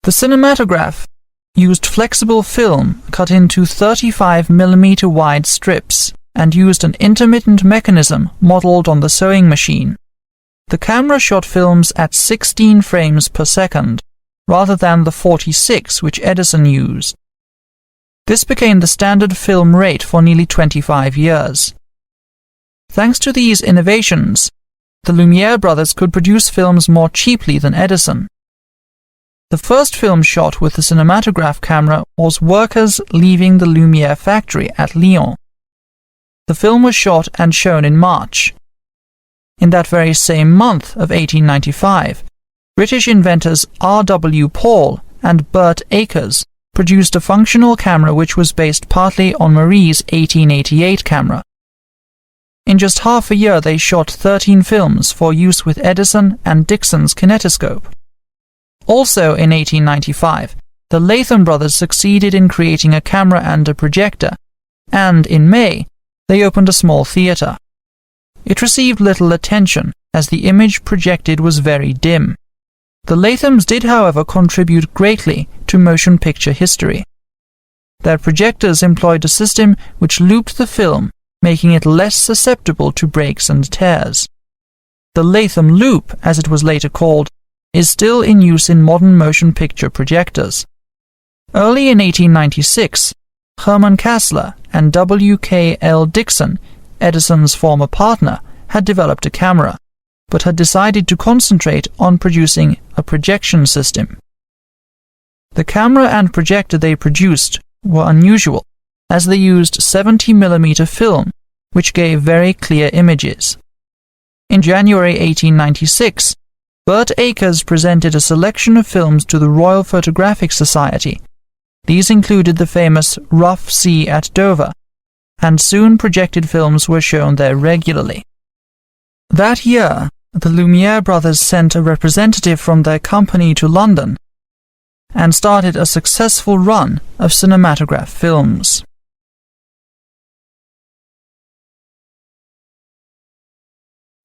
The cinematograph used flexible film cut into 35mm wide strips and used an intermittent mechanism modeled on the sewing machine. The camera shot films at 16 frames per second, rather than the 46 which Edison used. This became the standard film rate for nearly 25 years. Thanks to these innovations, the Lumiere brothers could produce films more cheaply than Edison. The first film shot with the cinematograph camera was workers leaving the Lumiere factory at Lyon. The film was shot and shown in March. In that very same month of 1895, British inventors R.W. Paul and Burt Akers produced a functional camera which was based partly on Marie's 1888 camera. In just half a year they shot 13 films for use with Edison and Dixon's kinetoscope. Also in 1895, the Latham brothers succeeded in creating a camera and a projector, and in May, they opened a small theatre. It received little attention, as the image projected was very dim. The Lathams did, however, contribute greatly to motion picture history. Their projectors employed a system which looped the film, making it less susceptible to breaks and tears. The Latham loop, as it was later called, is still in use in modern motion picture projectors. Early in 1896, Herman Kassler and W.K.L. Dixon, Edison's former partner, had developed a camera, but had decided to concentrate on producing a projection system. The camera and projector they produced were unusual, as they used 70mm film, which gave very clear images. In January 1896, Burt Akers presented a selection of films to the Royal Photographic Society. These included the famous Rough Sea at Dover, and soon projected films were shown there regularly. That year, the Lumiere brothers sent a representative from their company to London and started a successful run of cinematograph films.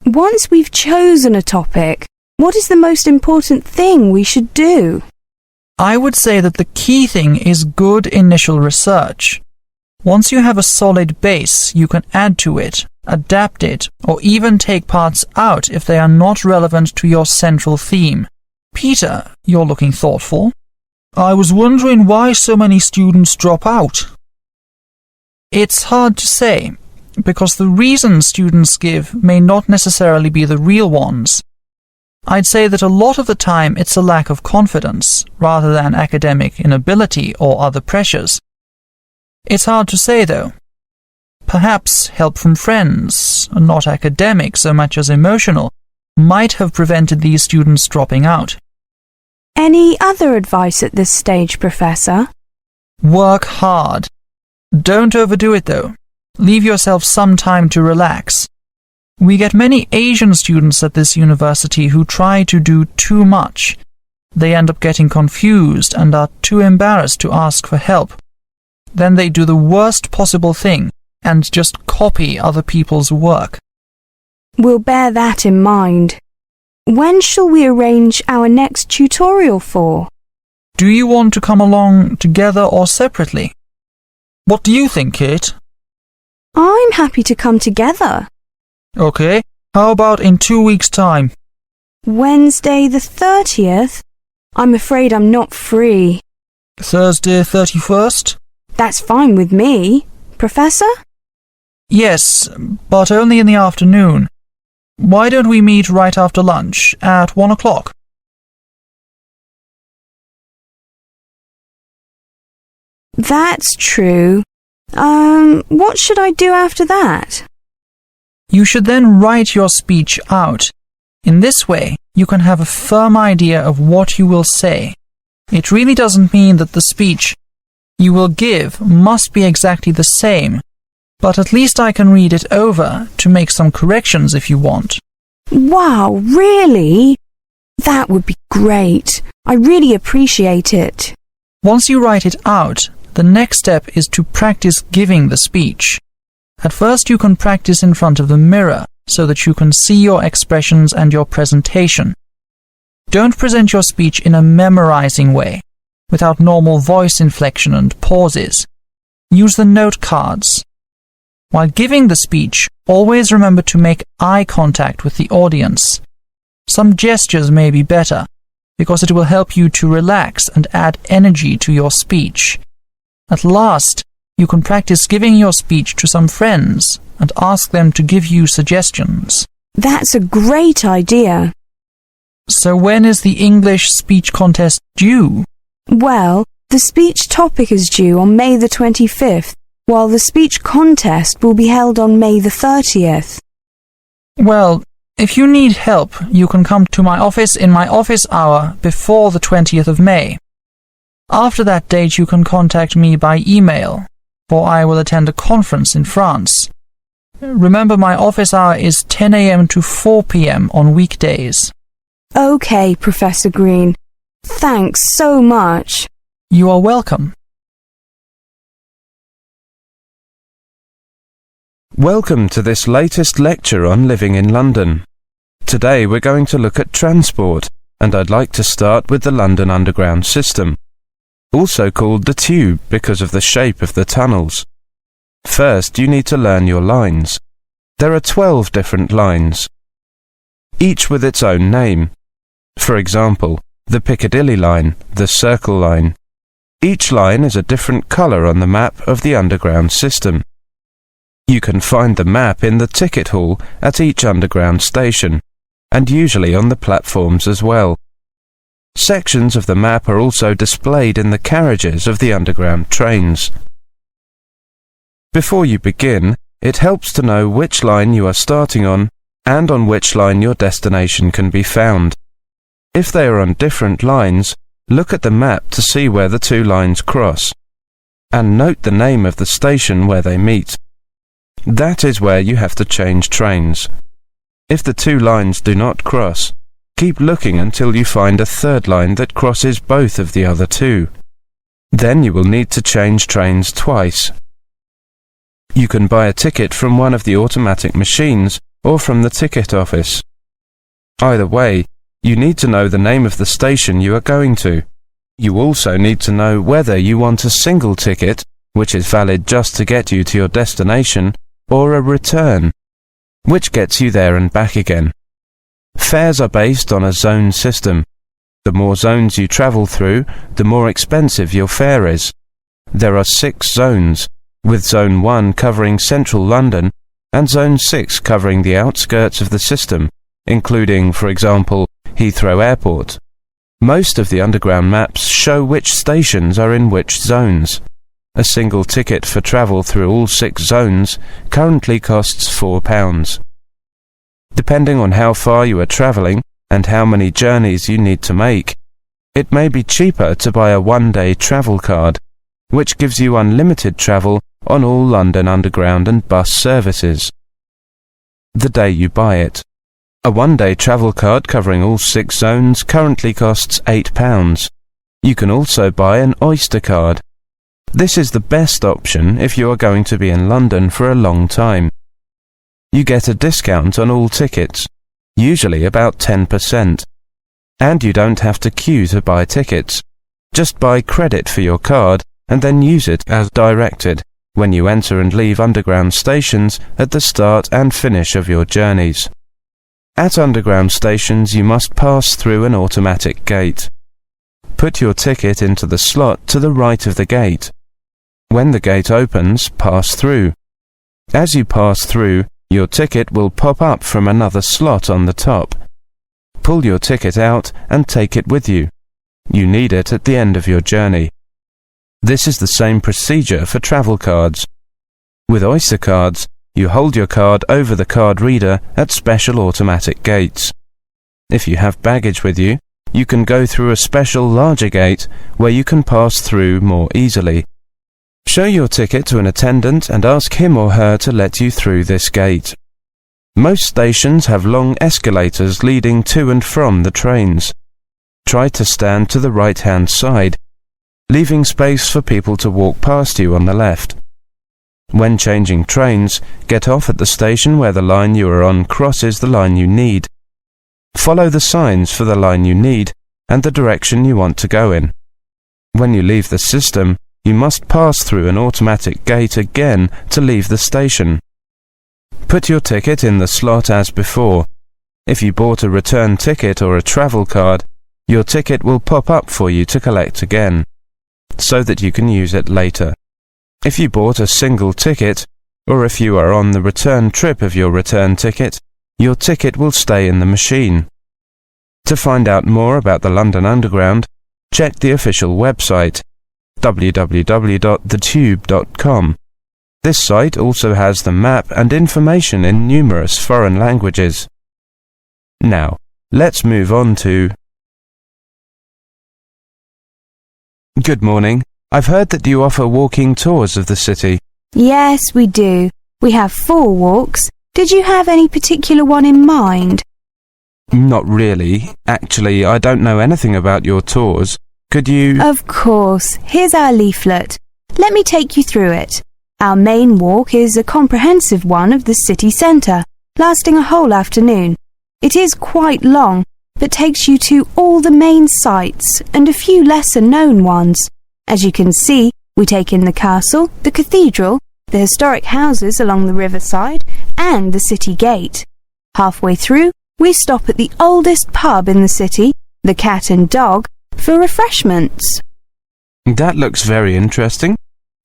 Once we've chosen a topic, what is the most important thing we should do? I would say that the key thing is good initial research. Once you have a solid base, you can add to it, adapt it, or even take parts out if they are not relevant to your central theme. Peter, you're looking thoughtful. I was wondering why so many students drop out. It's hard to say, because the reasons students give may not necessarily be the real ones. I'd say that a lot of the time it's a lack of confidence, rather than academic inability or other pressures. It's hard to say, though. Perhaps help from friends, not academic so much as emotional, might have prevented these students dropping out. Any other advice at this stage, Professor? Work hard. Don't overdo it, though. Leave yourself some time to relax. We get many Asian students at this university who try to do too much. They end up getting confused and are too embarrassed to ask for help. Then they do the worst possible thing and just copy other people's work. We'll bear that in mind. When shall we arrange our next tutorial for? Do you want to come along together or separately? What do you think, Kate? I'm happy to come together. Okay, how about in 2 weeks' time? Wednesday the 30th? I'm afraid I'm not free. Thursday 31st? That's fine with me. Professor? Yes, but only in the afternoon. Why don't we meet right after lunch, at 1 o'clock? That's true. What should I do after that? You should then write your speech out. In this way, you can have a firm idea of what you will say. It really doesn't mean that the speech you will give must be exactly the same, but at least I can read it over to make some corrections if you want. Wow, really? That would be great. I really appreciate it. Once you write it out, the next step is to practice giving the speech. At first you can practice in front of the mirror so that you can see your expressions and your presentation. Don't present your speech in a memorizing way, without normal voice inflection and pauses. Use the note cards. While giving the speech, always remember to make eye contact with the audience. Some gestures may be better, because it will help you to relax and add energy to your speech. At last, you can practice giving your speech to some friends and ask them to give you suggestions. That's a great idea. So when is the English speech contest due? Well, the speech topic is due on May the 25th, while the speech contest will be held on May the 30th. Well, if you need help, you can come to my office in my office hour before the 20th of May. After that date, you can contact me by email, for I will attend a conference in France. Remember, my office hour is 10 a.m. to 4 p.m. on weekdays. Okay, Professor Green. Thanks so much. You are welcome. Welcome to this latest lecture on living in London. Today we're going to look at transport, and I'd like to start with the London Underground system, also called the Tube because of the shape of the tunnels. First, you need to learn your lines. There are 12 different lines, each with its own name. For example, the Piccadilly line, the Circle line. Each line is a different colour on the map of the Underground system. You can find the map in the ticket hall at each Underground station, and usually on the platforms as well. Sections of the map are also displayed in the carriages of the Underground trains. Before you begin, it helps to know which line you are starting on and on which line your destination can be found. If they are on different lines, look at the map to see where the two lines cross, and note the name of the station where they meet. That is where you have to change trains. If the two lines do not cross, keep looking until you find a third line that crosses both of the other two. Then you will need to change trains twice. You can buy a ticket from one of the automatic machines or from the ticket office. Either way, you need to know the name of the station you are going to. You also need to know whether you want a single ticket, which is valid just to get you to your destination, or a return, which gets you there and back again. Fares are based on a zone system. The more zones you travel through, the more expensive your fare is. There are 6 zones, with Zone 1 covering central London and Zone 6 covering the outskirts of the system, including, for example, Heathrow Airport. Most of the Underground maps show which stations are in which zones. A single ticket for travel through all 6 zones currently costs £4. Depending on how far you are travelling and how many journeys you need to make, it may be cheaper to buy a one-day travel card, which gives you unlimited travel on all London Underground and bus services. The day you buy it. A one-day travel card covering all 6 zones currently costs £8. You can also buy an Oyster card. This is the best option if you are going to be in London for a long time. You get a discount on all tickets, usually about 10%. And you don't have to queue to buy tickets. Just buy credit for your card and then use it as directed when you enter and leave Underground stations at the start and finish of your journeys. At Underground stations you must pass through an automatic gate. Put your ticket into the slot to the right of the gate. When the gate opens, pass through. As you pass through, your ticket will pop up from another slot on the top. Pull your ticket out and take it with you. You need it at the end of your journey. This is the same procedure for travel cards. With Oyster cards, you hold your card over the card reader at special automatic gates. If you have baggage with you, you can go through a special larger gate where you can pass through more easily. Show your ticket to an attendant and ask him or her to let you through this gate. Most stations have long escalators leading to and from the trains. Try to stand to the right-hand side, leaving space for people to walk past you on the left. When changing trains, get off at the station where the line you are on crosses the line you need. Follow the signs for the line you need and the direction you want to go in. When you leave the system, you must pass through an automatic gate again to leave the station. Put your ticket in the slot as before. If you bought a return ticket or a travel card, your ticket will pop up for you to collect again, so that you can use it later. If you bought a single ticket, or if you are on the return trip of your return ticket, your ticket will stay in the machine. To find out more about the London Underground, check the official website, www.thetube.com. This site also has the map and information in numerous foreign languages. Now, let's move on to... Good morning. I've heard that you offer walking tours of the city. Yes, we do. We have 4 walks. Did you have any particular one in mind? Not really. Actually, I don't know anything about your tours. Could you... Of course. Here's our leaflet. Let me take you through it. Our main walk is a comprehensive one of the city centre, lasting a whole afternoon. It is quite long, but takes you to all the main sites and a few lesser-known ones. As you can see, we take in the castle, the cathedral, the historic houses along the riverside, and the city gate. Halfway through, we stop at the oldest pub in the city, the Cat and Dog, for refreshments. That looks very interesting.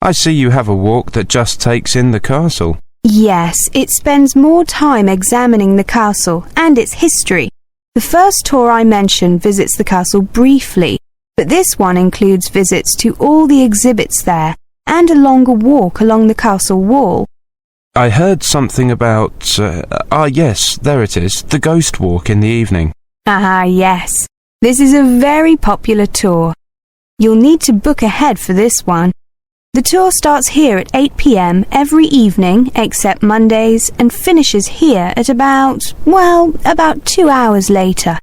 I see you have a walk that just takes in the castle. Yes, it spends more time examining the castle and its history. The first tour I mentioned visits the castle briefly, but this one includes visits to all the exhibits there and a longer walk along the castle wall. I heard something about... yes, there it is, the ghost walk in the evening. Ah, yes. This is a very popular tour. You'll need to book ahead for this one. The tour starts here at 8 p.m. every evening except Mondays and finishes here at about 2 hours later.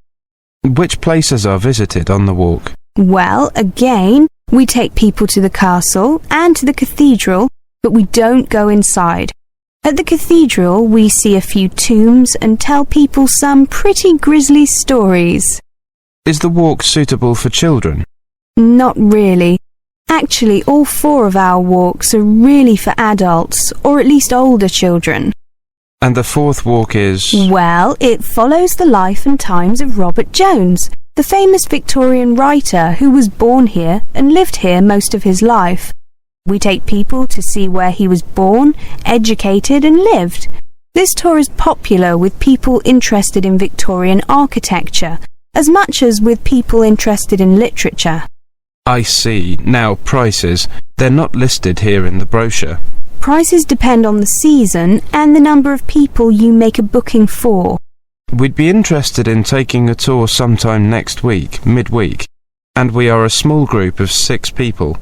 Which places are visited on the walk? Well, again, we take people to the castle and to the cathedral, but we don't go inside. At the cathedral, we see a few tombs and tell people some pretty grisly stories. Is the walk suitable for children? Not really. Actually, all 4 of our walks are really for adults, or at least older children. And the 4th walk is... Well, it follows the life and times of Robert Jones, the famous Victorian writer who was born here and lived here most of his life. We take people to see where he was born, educated and lived. This tour is popular with people interested in Victorian architecture, as much as with people interested in literature. I see. Now, prices. They're not listed here in the brochure. Prices depend on the season and the number of people you make a booking for. We'd be interested in taking a tour sometime next week, midweek, and we are a small group of 6 people.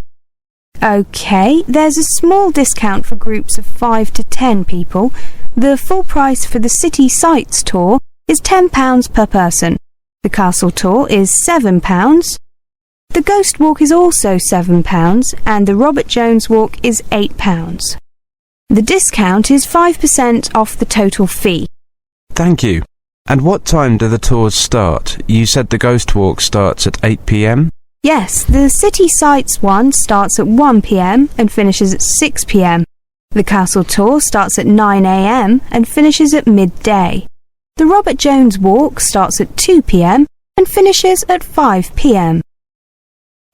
OK, there's a small discount for groups of 5 to 10 people. The full price for the City Sights tour is £10 per person. The castle tour is £7. The Ghost Walk is also £7 and the Robert Jones Walk is £8. The discount is 5% off the total fee. Thank you. And what time do the tours start? You said the Ghost Walk starts at 8 p.m? Yes, the City Sights one starts at 1 p.m. and finishes at 6 p.m. The Castle Tour starts at 9 a.m. and finishes at midday. The Robert Jones Walk starts at 2 p.m. and finishes at 5 p.m.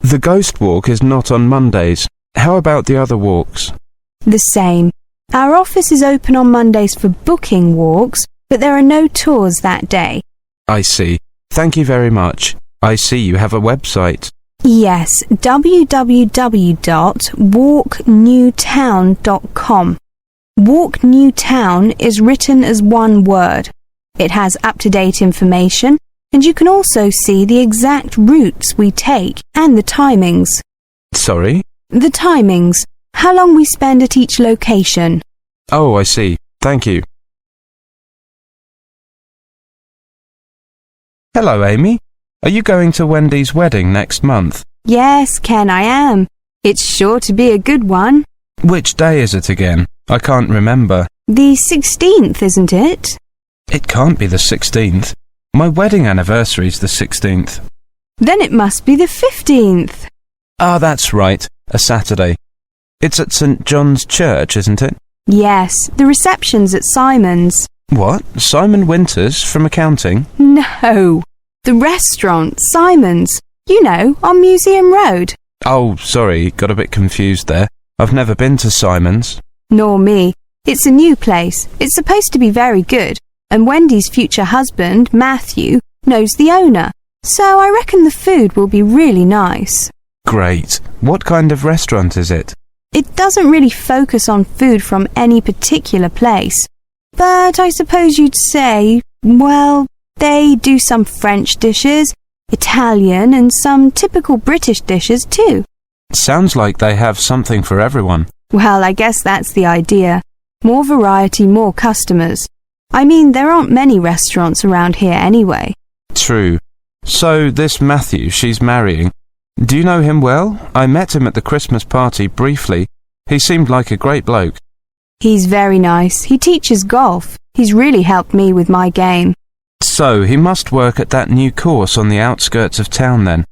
The Ghost Walk is not on Mondays. How about the other walks? The same. Our office is open on Mondays for booking walks, but there are no tours that day. I see. Thank you very much. I see you have a website. Yes, www.walknewtown.com. Walk New Town is written as one word. It has up-to-date information, and you can also see the exact routes we take and the timings. Sorry? The timings. How long we spend at each location. Oh, I see. Thank you. Hello, Amy. Are you going to Wendy's wedding next month? Yes, Ken, I am. It's sure to be a good one. Which day is it again? I can't remember. The 16th, isn't it? It can't be the 16th. My wedding anniversary's the 16th. Then it must be the 15th. Ah, that's right, a Saturday. It's at St. John's Church, isn't it? Yes, the reception's at Simon's. What? Simon Winters from accounting? No, the restaurant, Simon's. You know, on Museum Road. Oh, sorry, got a bit confused there. I've never been to Simon's. Nor me. It's a new place. It's supposed to be very good, and Wendy's future husband, Matthew, knows the owner. So I reckon the food will be really nice. Great. What kind of restaurant is it? It doesn't really focus on food from any particular place. But I suppose you'd say, well, they do some French dishes, Italian, and some typical British dishes too. Sounds like they have something for everyone. Well, I guess that's the idea. More variety, more customers. I mean, there aren't many restaurants around here anyway. True. So, this Matthew she's marrying, do you know him well? I met him at the Christmas party briefly. He seemed like a great bloke. He's very nice. He teaches golf. He's really helped me with my game. So, he must work at that new course on the outskirts of town then.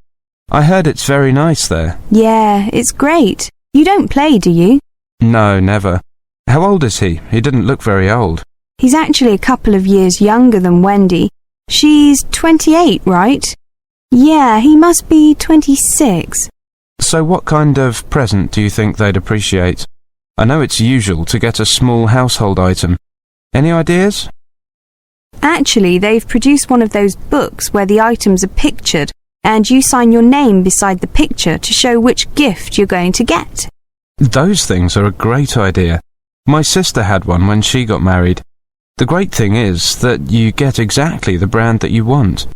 I heard it's very nice there. Yeah, it's great. You don't play, do you? No, never. How old is he? He didn't look very old. He's actually a couple of years younger than Wendy. She's 28, right? Yeah, he must be 26. So what kind of present do you think they'd appreciate? I know it's usual to get a small household item. Any ideas? Actually, they've produced one of those books where the items are pictured, and you sign your name beside the picture to show which gift you're going to get. Those things are a great idea. My sister had one when she got married. The great thing is that you get exactly the brand that you want.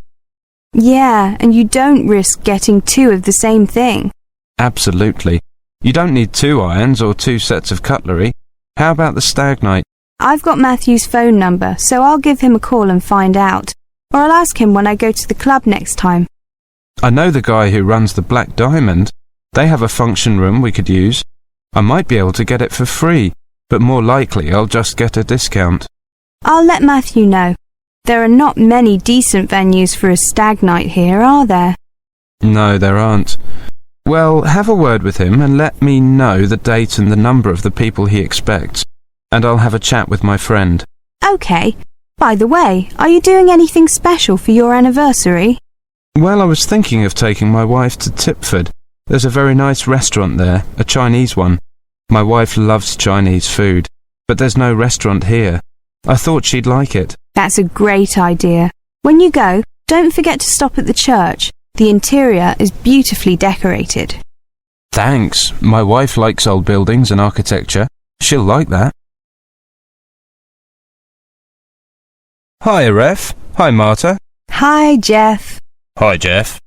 Yeah, and you don't risk getting two of the same thing. Absolutely. You don't need 2 irons or 2 sets of cutlery. How about the stag night? I've got Matthew's phone number, so I'll give him a call and find out. Or I'll ask him when I go to the club next time. I know the guy who runs the Black Diamond. They have a function room we could use. I might be able to get it for free, but more likely I'll just get a discount. I'll let Matthew know. There are not many decent venues for a stag night here, are there? No, there aren't. Well, have a word with him and let me know the date and the number of the people he expects, and I'll have a chat with my friend. OK. By the way, are you doing anything special for your anniversary? Well, I was thinking of taking my wife to Tipford. There's a very nice restaurant there, a Chinese one. My wife loves Chinese food, but there's no restaurant here. I thought she'd like it. That's a great idea. When you go, don't forget to stop at the church. The interior is beautifully decorated. Thanks. My wife likes old buildings and architecture. She'll like that. Hi, Ref. Hi, Marta. Hi, Jeff. Hi, Jeff.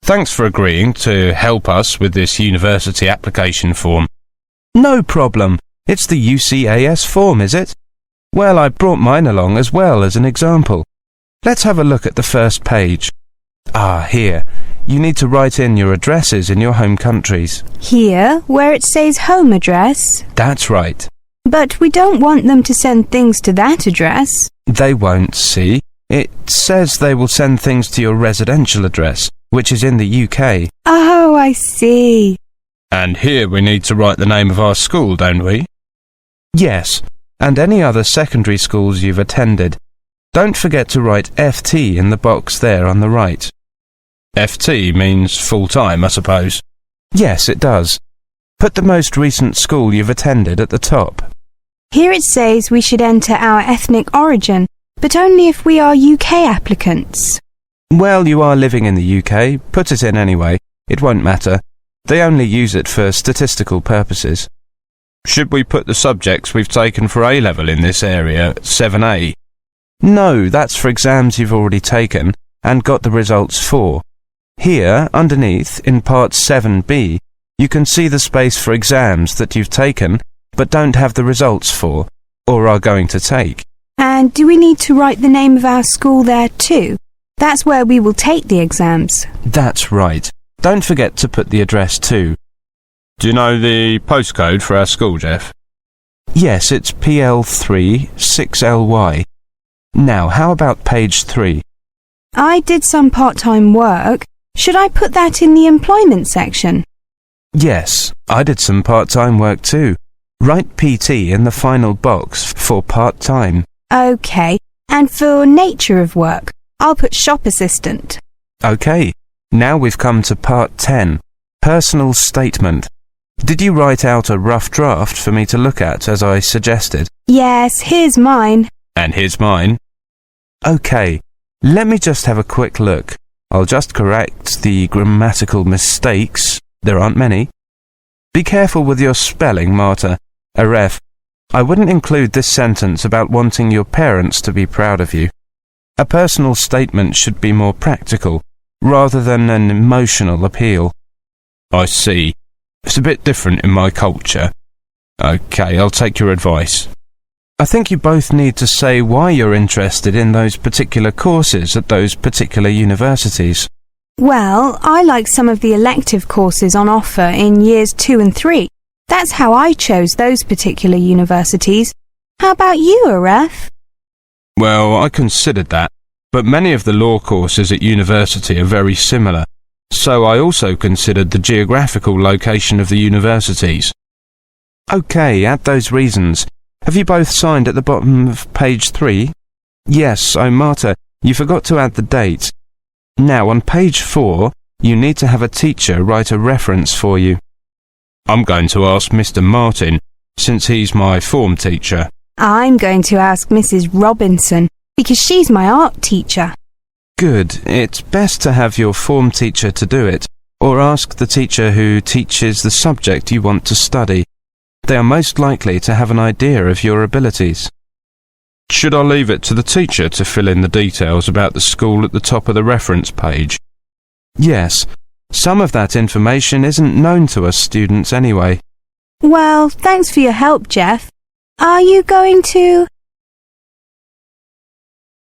Thanks for agreeing to help us with this university application form. No problem. It's the UCAS form, is it? Well, I brought mine along as well as an example. Let's have a look at the first page. Ah, here. You need to write in your addresses in your home countries. Here, where it says home address? That's right. But we don't want them to send things to that address. They won't, see. It says they will send things to your residential address, which is in the UK. Oh, I see. And here we need to write the name of our school, don't we? Yes, and any other secondary schools you've attended. Don't forget to write FT in the box there on the right. FT means full-time, I suppose. Yes, it does. Put the most recent school you've attended at the top. Here it says we should enter our ethnic origin, but only if we are UK applicants. Well, you are living in the UK. Put it in anyway. It won't matter. They only use it for statistical purposes. Should we put the subjects we've taken for A-level in this area, 7A? No, that's for exams you've already taken and got the results for. Here, underneath, in part 7B, you can see the space for exams that you've taken but don't have the results for, or are going to take. And do we need to write the name of our school there too? That's where we will take the exams. That's right. Don't forget to put the address too. Do you know the postcode for our school, Jeff? Yes, it's PL3 6LY. Now, how about page 3? I did some part-time work. Should I put that in the employment section? Yes, I did some part-time work too. Write PT in the final box for part-time. OK, and for nature of work, I'll put shop assistant. OK, now we've come to part 10, personal statement. Did you write out a rough draft for me to look at as I suggested? Yes, here's mine. And here's mine. OK, let me just have a quick look. I'll just correct the grammatical mistakes. There aren't many. Be careful with your spelling, Marta. A ref, I wouldn't include this sentence about wanting your parents to be proud of you. A personal statement should be more practical, rather than an emotional appeal. I see. It's a bit different in my culture. OK, I'll take your advice. I think you both need to say why you're interested in those particular courses at those particular universities. Well, I like some of the elective courses on offer in years 2 and 3. That's how I chose those particular universities. How about you, Aref? Well, I considered that, but many of the law courses at university are very similar, so I also considered the geographical location of the universities. OK, add those reasons. Have you both signed at the bottom of page 3? Yes, oh Marta, you forgot to add the date. Now, on page 4, you need to have a teacher write a reference for you. I'm going to ask Mr. Martin, since he's my form teacher. I'm going to ask Mrs. Robinson, because she's my art teacher. Good. It's best to have your form teacher to do it, or ask the teacher who teaches the subject you want to study. They are most likely to have an idea of your abilities. Should I leave it to the teacher to fill in the details about the school at the top of the reference page? Yes. Some of that information isn't known to us students anyway. Well, thanks for your help, Jeff. Are you going to...